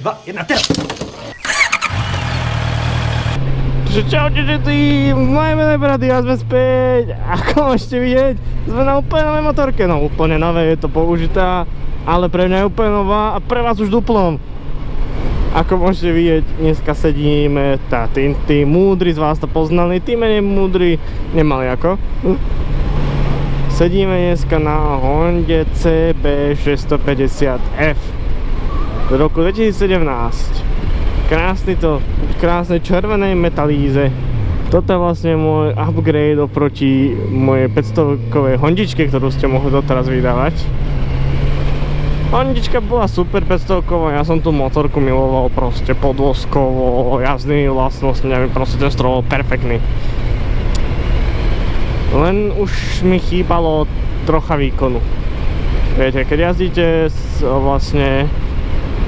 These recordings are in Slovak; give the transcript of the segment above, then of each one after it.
2, 1, teraz! Čaute všetci, moje meno je Brady a sme späť. Ako môžete vidieť, sme na úplne novej motorke. No úplne nové, je to použitá, ale pre mňa je úplne nová a pre vás už duplom. Ako môžete vidieť, dneska sedíme, tí múdri z vás to poznali, tí menej múdri nemali ako. Sedíme dneska na Honde CB650F z roku 2017. Krásnej červenej metalíze. Toto je vlastne môj upgrade oproti mojej 500-kovej Hondičke, ktorú ste mohli doteraz vydávať. Hondička bola super 500-ková, ja som tú motorku miloval proste podvozkovo, jazdnými vlastnosťami, proste ten stroj bol perfektný. Len už mi chýbalo trocha výkonu. Viete, keď jazdíte vlastne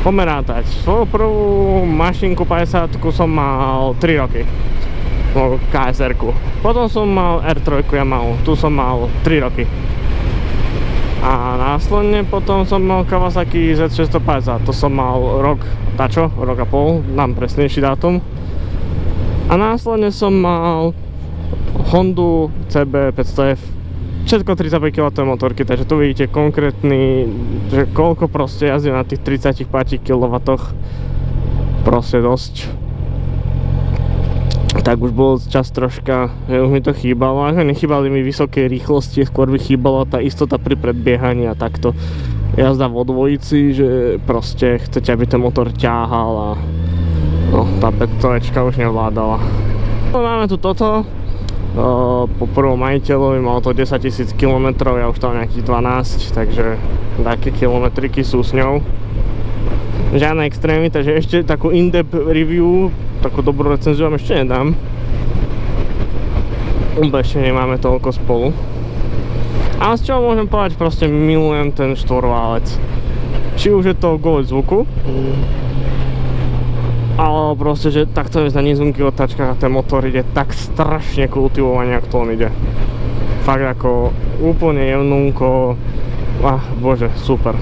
pomerátať. Svoju prvú mašinku 50-ku som mal 3 roky. No, KSR-ku. Potom som mal R3 Yamahu. Tu som mal 3 roky. A následne potom som mal Kawasaki Z650. To som mal rok, rok a pol. Dám presnejší dátum. A následne som mal Hondu CB500F. Všetko 35 kW motorky, takže tu vidíte konkrétny, že koľko proste jazdím na tých 35 kW. Proste dosť. Tak už bol čas troška, že už mi to chýbalo, ale nechýbali mi vysoké rýchlosti, skôr by chýbala tá istota pri predbiehaní a takto jazda vo dvojici, že proste chcete, aby ten motor ťahal a no, tá 500 už nevládala. Máme tu toto. Po prvom majiteľovi mal to 10 000 km, ja už tam nejakých 12, takže také kilometriky sú s ňou. Žiadne extrémy, takže ešte takú in-depth review, takú dobrú recenziu vám ešte nedám. Ešte nemáme toľko spolu. A z čoho môžem povedať, proste milujem ten štvorválec. Či už je to kvôli zvuku, ale proste, že takto je na nizunky otáčkach a ten motor ide tak strašne kultivovane, ako to on ide. Fakt ako úplne jemnúnko. Bože, super.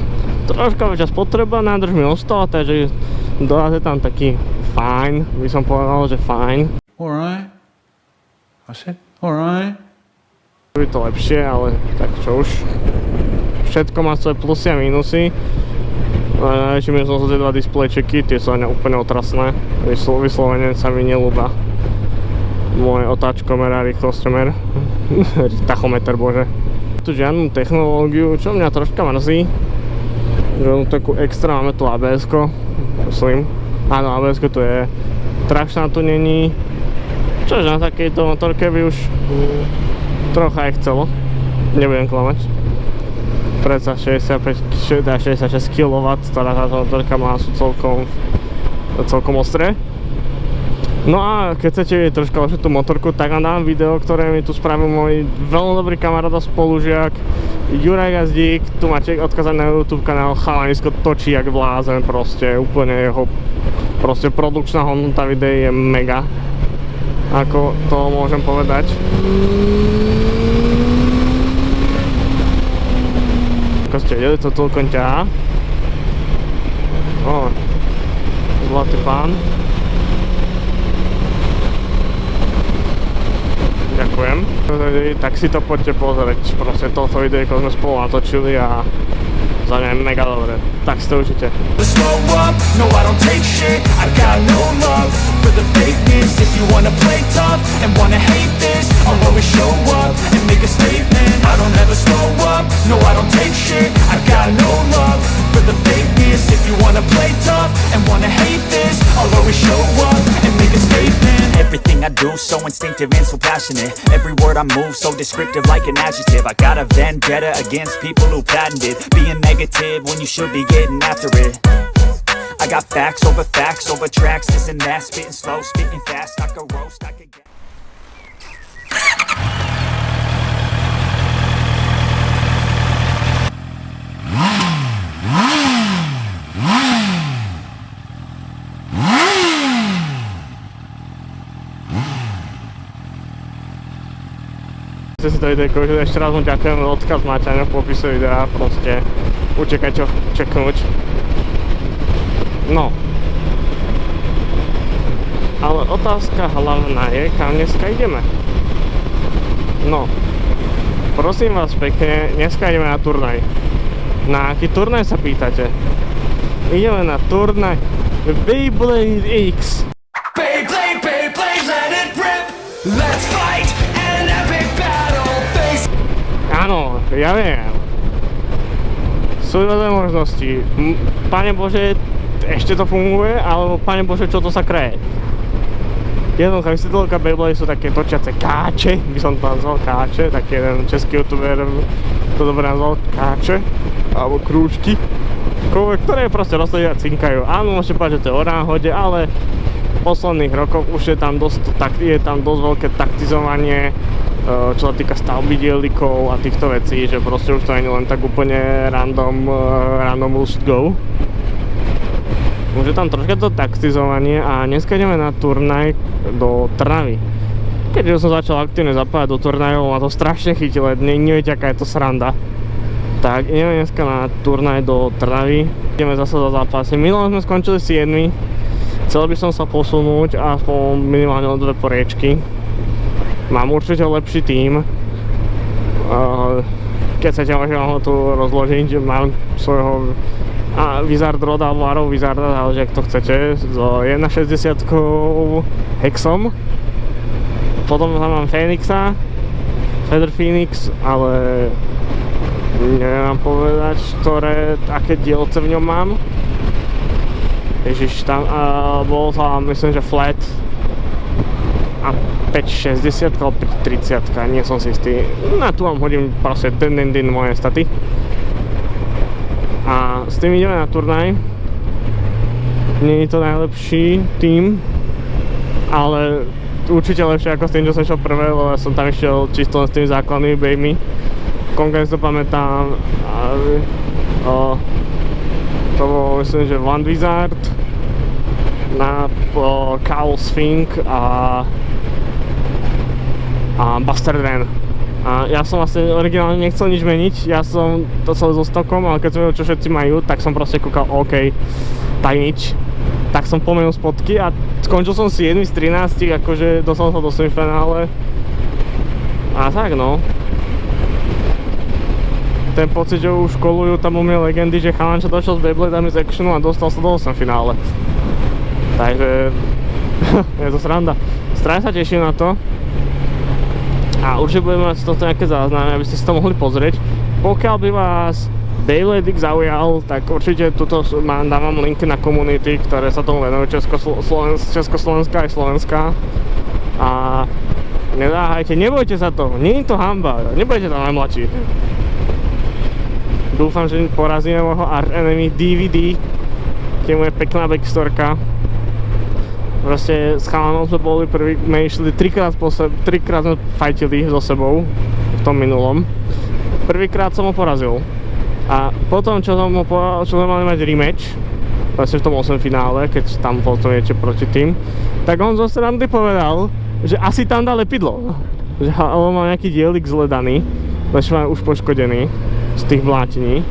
Troška väčšia spotreba, nádrž mi ostala, takže dodať je tam taký fajn, by som povedal, že fajn. Alright. I said, alright. Je to lepšie, ale tak čo už. Všetko má svoje plusy a minusy. Najväčšie minus sú tie dva displejčeky, tie sú úplne otrasné. Vyslovene sa mi nelúba môj otáčkomer a rýchlosťomer. Tachometer, bože. Tu žiadnu technológiu, čo mňa troška mrzí. Žiadnu takú extra, máme tu ABS-ko, myslím. Áno, ABS-ko tu je. Traction tu není. Čož na takejto motorke by už trocha aj chcelo. Nebudem klamať. Predsa 66 kW, ktorá táto motorka má, sú celkom ostré. No a keď chcete vidieť troška lepšie tú motorku, tak vám dám video, ktoré mi tu spravil môj veľmi dobrý kamarát a spolužiak Juraj Gazdík. Tu máte odkazaný na YouTube kanál, chalanisko točí jak blázen, proste úplne jeho produkčná hodnota videí je mega, ako to môžem povedať. Ako ste videli, to toľko ťahá. Zlatý pán. Ďakujem. Tak si to poďte pozrieť. Proste toto video, ako sme spolu natočili a za mňa je mega dobré. Tak si to určite. Everything I do so instinctive and so passionate. Every word I move so descriptive like an adjective. I got a vendetta against people who patented being negative when you should be getting after it. I got facts over tracks, this and that, spitting slow, spitting fast. I could roast, I could get... Ste si to video kúpili, ešte raz mu ďakujem, odkaz máte v popise videa, proste učekajte ho čeknúť. No, Ale otázka hlavná je, kam dneska ideme. No, prosím vás pekne, dneska ideme na turnaj. Na aký turnaj sa pýtate? Ideme na turnaj Beyblade X. Beyblade, Beyblade, let it rip. Let's fight an epic battle. Face. Áno, ja viem. Sú dve možnosti. Pane Bože, ešte to funguje, alebo Pane Bože, čo to sa kraje? Jednoduchá vysvetlivka Beyblade sú také točiace káče, by som to nazval káče, taký jeden český youtuber to dobre nazval káče, alebo krúžky, ktoré proste rozsledia a cinkajú. Áno, môžete povedať, že to je o náhode, ale v posledných rokoch už je tam dosť veľké taktizovanie, čo sa týka stavby dielikov a týchto vecí, že proste už to nie je len tak úplne random lust go. Už je tam troška to taktizovanie a dneska ideme na turnaj do Trnavy. Keďže som začal aktívne zapájať do turnajov, ma to strašne chytilo, neviete aká je to sranda. Tak ideme dneska na turnaj do Trnavy, ideme zase za zápasy. Minulé sme skončili 7. Chcel by som sa posunúť aspoň minimálne o 2 poriečky. Mám určite lepší tím. Keď sa môžem ho tu rozložiť, mám svojho Wizard Rod alebo Arrow Wizarda, ale že ak to chcete, so 1.60 Hexom. Potom tam mám Phoenixa, Feather Phoenix, ale neviem vám povedať, aké dielce v ňom mám. Ježiš, tam bol tam, myslím, že flat a 5.60 alebo 5.30, nie som si istý. Na tu vám hodím proste din moje staty. A s tým ideme na turnaj. Nie je to najlepší tým, ale určite lepšie ako s tým, čo som išiel prvé, lebo som tam išiel čisto s tými základnými bejmi. Konkrétne si to pamätám, to bol, myslím, že One Wizard na Chaos Fink a Buster Ren. A ja som vlastne originálne nechcel nič meniť, ja som to celé so stokom, ale keď som videl, čo všetci majú, tak som proste kúkal, OK, tak nič. Tak som pomenul spotky a skončil som 7 z 13, akože dostal sa do semifinále. A tak no. Ten pocit, že už školujú tam u mňa legendy, že chalan, čo došiel s Beybladami z actionu a dostal sa do 8 finále. Takže je to sranda. Strašne sa teším na to. A určite budeme mať toto nejaké záznamy, aby ste si to mohli pozrieť. Pokiaľ by vás Beyblade X zaujal, tak určite tuto dávam linky na komunity, ktoré sa tomu venujú, Československá aj Slovenská. A nedáhajte, nebojte sa toho, nie je to hanba, nebojte tam najmladší. Dúfam, že porazíme môjho arch enemy DVD, keď mu je pekná backstorka. Proste s chalanom sme boli prvý, my išli 3 krát sme fajtili so sebou v tom minulom. Prvýkrát som ho porazil. A potom, čo sme mali mať rematch, vlastne v tom 8 finále, keď tam potom niečo proti tým, tak on zo srandy povedal, že asi tam dá lepidlo. Že on mal nejaký dielik zledaný, lež má už poškodený z tých blátení.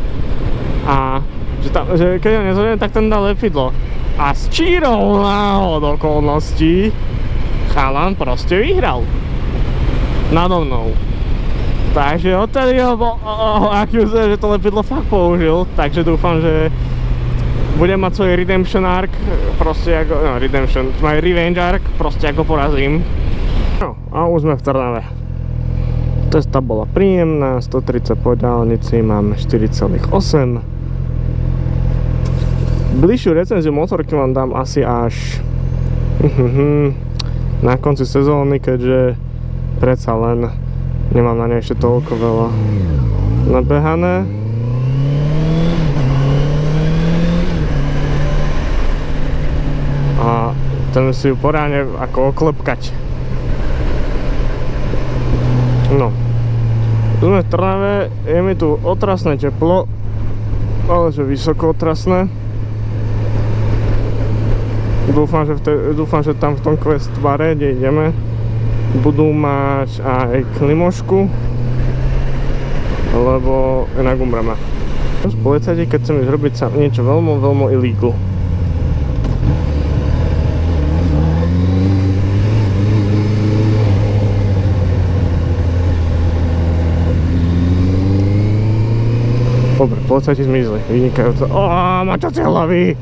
A že keď ho nezhodne, tak tam dá lepidlo. A s čírou náhod okolností chalan proste vyhral nado mnou. Takže odtedy ho bol akúze, že to lepidlo fakt použil, takže dúfam, že budem mať svoj redemption arc, proste ako, no redemption, môj revenge arc, proste ako porazím. No a už sme v Trnave. Cesta bola príjemná, 130 po diaľnici, máme 4,8. Bližšiu recenziu motorky vám dám asi až na konci sezóny, keďže predsa len nemám na nej ešte toľko veľa nabehané. A ten si ju poráne ako oklepkať. No, tu sme v Trnave, je mi tu otrasné teplo, ale že vysoko otrasné. Dúfam, že tam v tom quest bare, kde ideme, budú mať aj klimošku, lebo inak umreme. Policajti, keď chcem ísť robiť sa niečo veľmi illegal. Dobre, policajti zmizli, vynikajúco. Mačacie hlavy!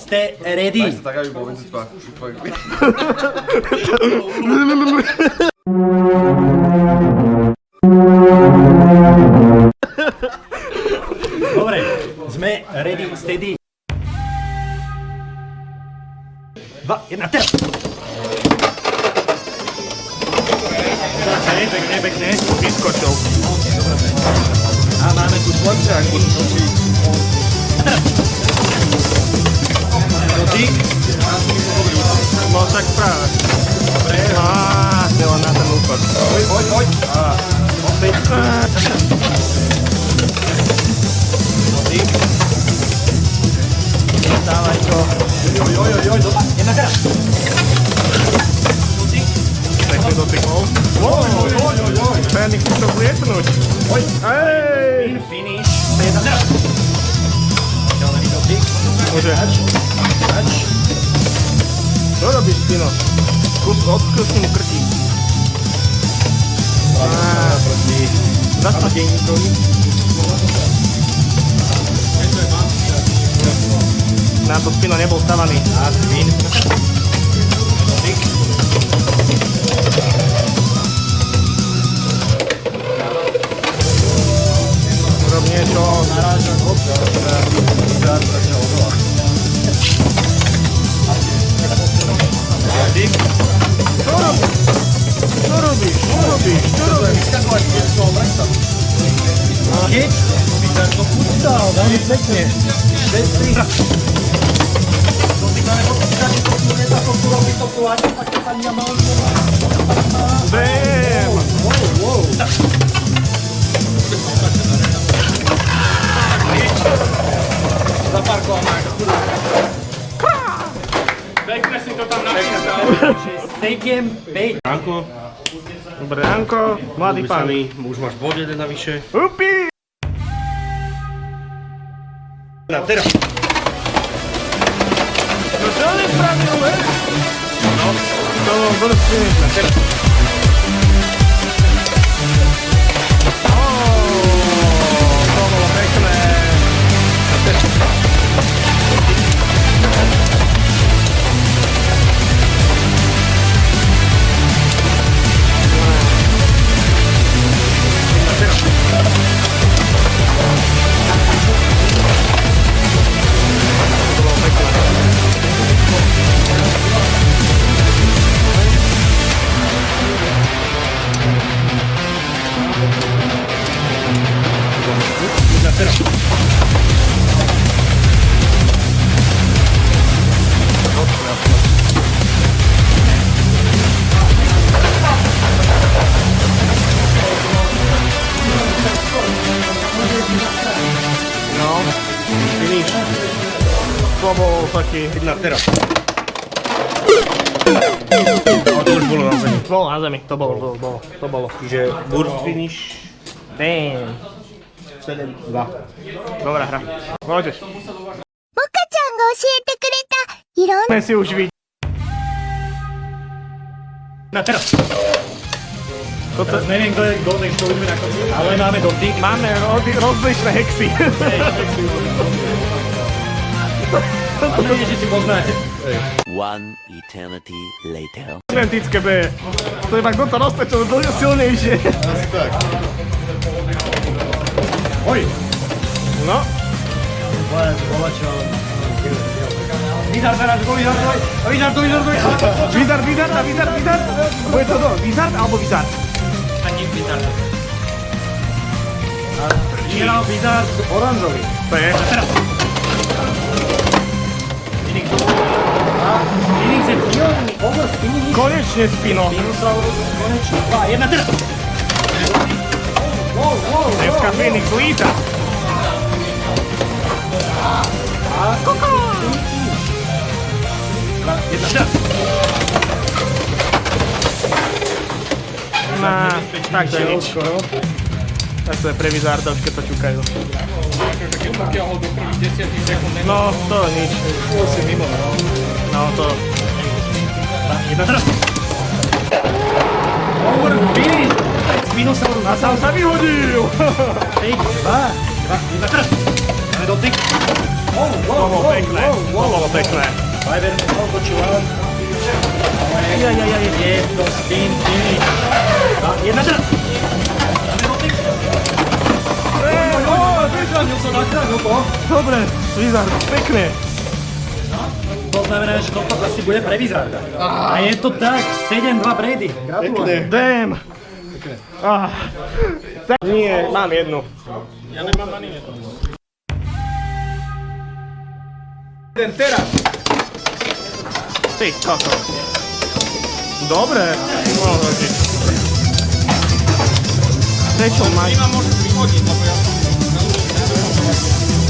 Ste ready? Tak aby bol medzi tvár. Dobre, sme ready, steady. 2, 1, teraz! Pekne, pekne. Vyskočil. A máme tu slabšák. Dotyk. No tak práve. Dobre. Len na ten úchod. Poď. Opäť. Dotyk. Dostávaj to. Joj, doba. Jedna teraz. Dotyk. Pekný dotyk bol. Oj. Fénix si to zlietnúť. Oj. Ej! Finish. Jedna teraz. Ďalej dotyk. Môže. Hač. Čo robíš, Pino? Odkrutni mu krtí. Proti nádeníkovi. Na to Pino nebol stavaný. A svin. Dotyk. Urob niečo. Naráža hop. Dotyk. Čo robíš? Keď? Vítar to pustal, veľmi pekne. 6-3. Dotyk máme podpísať, že to tu nezapokú robiť to tu, a to tam ja mám. Damn! Wow. Zaparkoval Max. Pekne si to tam nachystal. 7-5. Ránko, Dobre ránko, mladý pán. už máš bod jeden navyše. Upi! Na teraz. No čo nespravil, he? No, to bol dosť finitné. Teraz. To bolo pekné. A teraz. No, finish. To bol taký... Na teraz. Ale to už bolo na zemi. Bol na zemi, to bolo. Čiže burst finish. Damn. 7-2. Dobrá hra. Môžeš. モカちゃんが教えてくれたいろんな Sme si už videli. Na teraz. Toto... Neviem, kto je golden, čo budeme na konci, ale máme dotyk. Máme rozličné hexy. A vidíte, že si poznáte. One eternity later. Identické B. To iba kto to roztečil dlho silnejšie. Oj. No. Vizard teraz, go Vizard, Vizard. Bude to Vizard alebo Vizard? Ani Vizard. Čiera Vizard oranžový. To je. Teraz. Phoenix do... Phoenix je pilný, over Phoenix. Konečne Spino. Dinosaurus, konečne. 2, 1, teraz. Dneska Phoenix líta. Jedna teraz. Tak to je nič. Tak to je pre Wizardov, keď to ťukajú. Keď pokiaľ do prvých 10 sekúnd No, to nič. si mimo, no. No, to... Jedna teraz. Over finish. Spinosaurus. A sám sa vyhodil! 3, 2, 1 teraz. Máme dotyk. To bolo pekné. To bolo pekné. Fiber, točil on. Je to spin finish. Jedna teraz. Máme dotyk. Zachránil som, zachránil to. Dobre, Wizard, pekné. To znamená, že toto asi bude pre Wizarda. A je to tak, 7-2 Brady. Gratulujem. Damn. Tak nie, mám jednu. Jeden teraz. Ty, koko. Dobre. Prečo máš?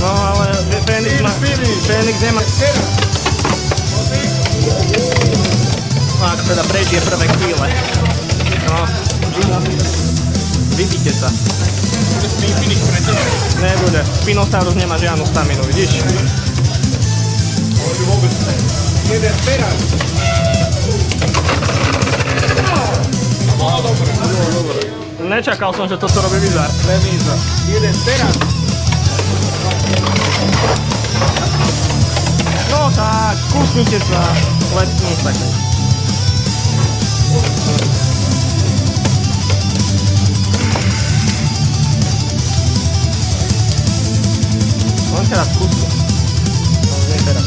No ale Fénix nemá. Ak teda prežije prvé chvíle. No. Vybíte sa. Nebude. Spinosaurus nemá žiadnu staminu, vidíš? Jeden teraz. Nečakal som, že toto robí Wizard. Remíza. Jeden teraz. No tak, skúsnite sa letnúť tak. On teraz skúsne. No, nie teraz.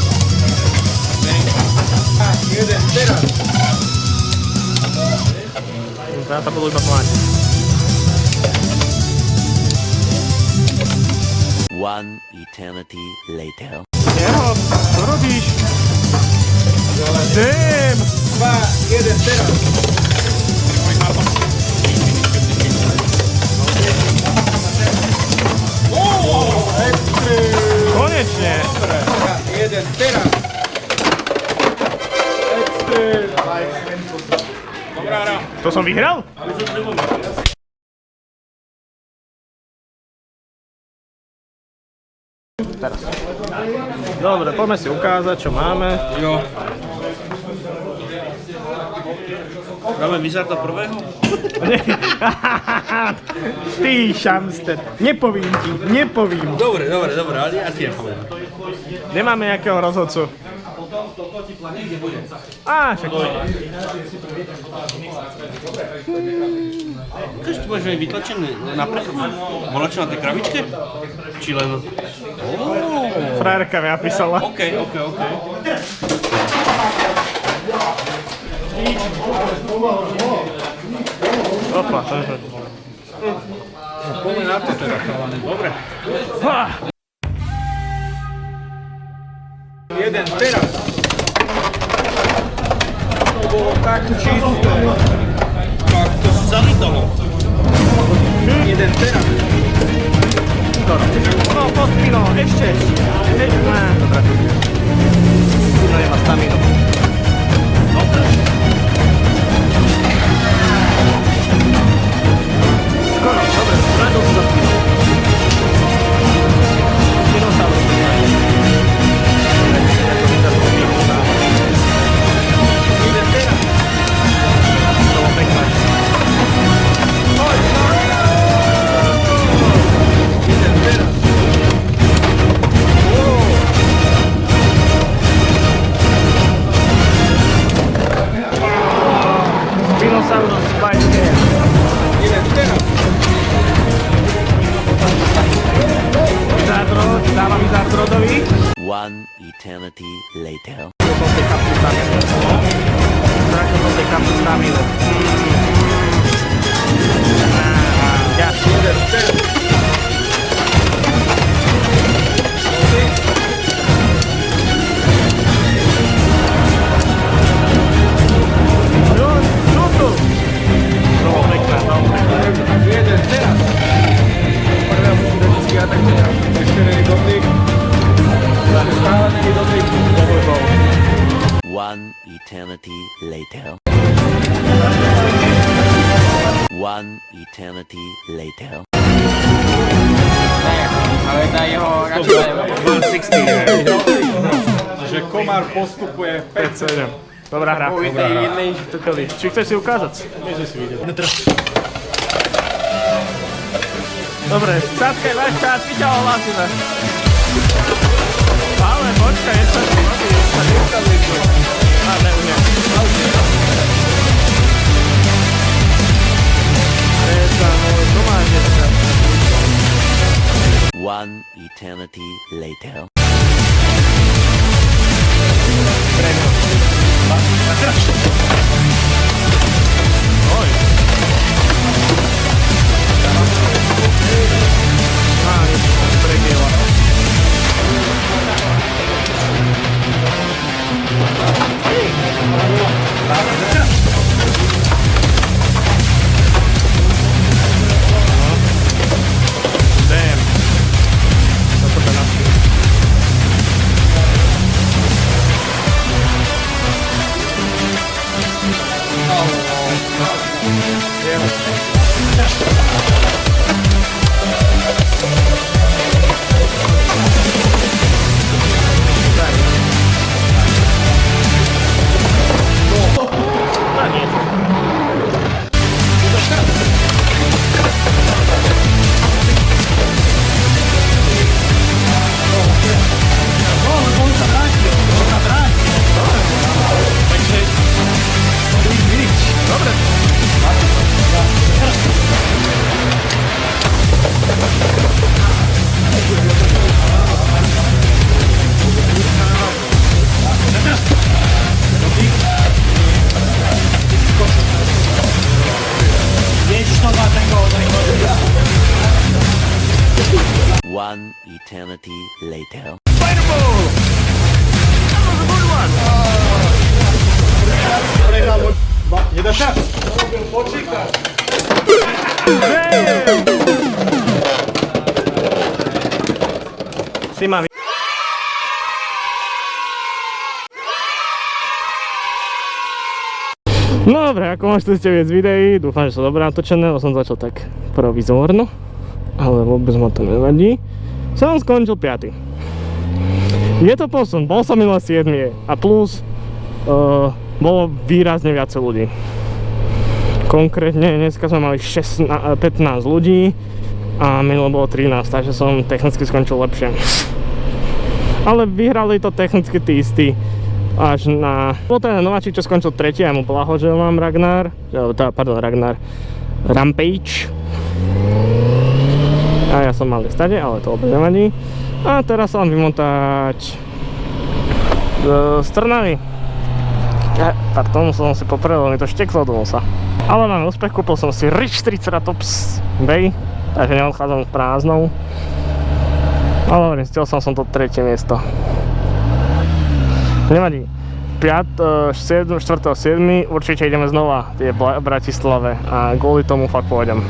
Jeden teraz. Teraz sa budú iba plátiť. One eternity later. Jeho, čo robíš? Damn! 2, 1 teraz. Konečne! Jeden teraz. To som vyhral? Teraz. Dobre, poďme si ukázať, čo máme. Jo. Dáme Wizarda prvého? Ty šamster. Nepovím ti, nepovím. Dobre, ale ja ti nepoviem. Nemáme nejakého rozhodcu. Á, však Ukáž, ty máš aj vytlačené na prechodu? Bola čo na tej krabičke? Či len... frajerka mi napísala. OK. Opa, Poďme na to teda, chalane. Dobre. Jeden teraz. To bolo tak čisté. Tak to Zalitalo. jeden teraz. No, podpino, ešte. Dobre. Pino nemá staminu. Dobre. Skoro, dobre, vrátil si za Pino. Spinosaurus. Jeden teraz. To bolo pekné. Jeden teraz. Spinosaurus Spider. Jeden teraz. Wizardrod, dávam Wizardrodovi. One eternity later. Do tej kapsy staminu. Trakol do tej kapsy staminu. Jeden teraz. Jeden teraz. Prvého musím dať si ja tak ešte není dotyk. Stále není dotyk. One eternity later. One eternity later. Že komár postupuje 5-7. Dobrá hra. Či chceš si ukázať? Dobre, Sátkaj, váš čas, my ťa ohlásime. Ale počkaj, je sa tu robí, je sa neukazuje tu. A ne, u mňa. One eternity later. Oj. Prebiela. Damn. Toto to našli. One eternity later. Si ma No dobre, ako môžete ste viesť videí, dúfam, že sú dobre natočené, som začal tak provizórno, ale vôbec ma to nevadí. Som skončil 5. Je to posun, bol som minulé 7 a plus bolo výrazne viac ľudí. Konkrétne dneska sme mali 15 ľudí a minulé bolo 13, takže som technicky skončil lepšie. Ale vyhrali to technicky tí istí. Až na... Bol ten nováčik, čo skončil 3. a mu blahoželám Ragnar. Ragnar Rampage. A ja som mal stade, ale to opäť nevadí. A teraz sa vám vymotať z Trnavy. Pardon, som si poprel, mi to šteklo do nosa. Ale mám úspech, kúpil som si Rich Triceratops Bay, takže neodchádzam s prázdnou. Ale hovorím, stiel som to 3. miesto. Nevadí. 4.7. určite ideme znova v Bratislave a kvôli tomu fakt pôjdem.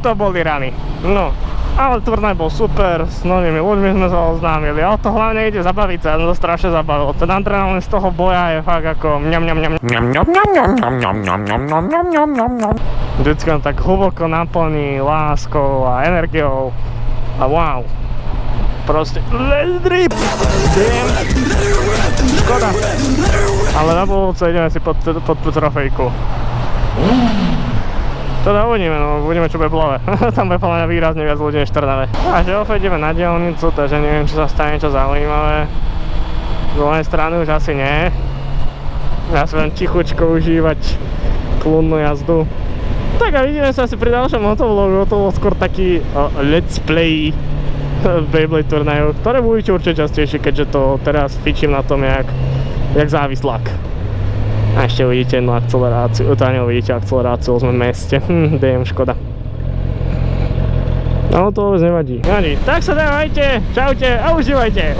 To boli rany. No, ale turnaj bol super, s novými ľuďmi sme sa oznámili, ale to hlavne ide zabaviť sa, to strašne zabavilo. Ten adrenalín z toho boja je fakt ako vždycky on tak hlboko naplní láskou a energiou a wow. Proste let's drip! Škoda. Ale na budúce ideme si pod trofejku. Teda uvidíme, no uvidíme čo bude v hlave. Tam bude plne výrazne viac ľudí než v Trnave. Takže opäť ideme na diaľnicu, takže neviem, či sa stane niečo zaujímavé. Z mojej strany už asi nie. Ja si budem tichučko užívať kľudnú jazdu. Tak a vidíme sa asi pri ďalšom motovlogu. To bol skôr taký let's play v Beyblade turnaju, ktoré budete určite častejšie, keďže to teraz fičím na tom jak závislák. A ešte uvidíte jednu akceleráciu, to neuvidíte akceleráciu, sme v meste, damn, škoda. No to vôbec nevadí. Tak sa dávajte, čaute a užívajte!